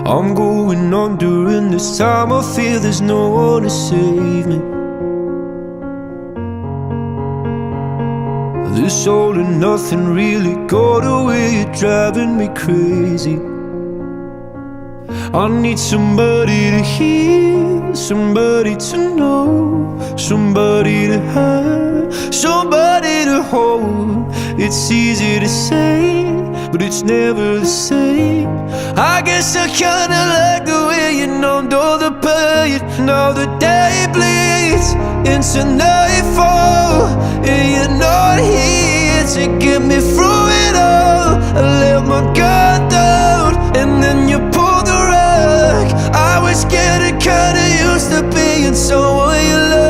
I'm going on during this time. I feel there's no one to save me. This all and nothing really got away, you're driving me crazy. I need somebody to hear, somebody to know, somebody to have, somebody to hold. It's easy to say, but it's never the same. I guess I kinda like the way you numbed all the pain. Now the day bleeds into nightfall, and you're not here to get me through it all. I let my guard down, and then you pulled the rug. I was getting kinda used to being someone you love.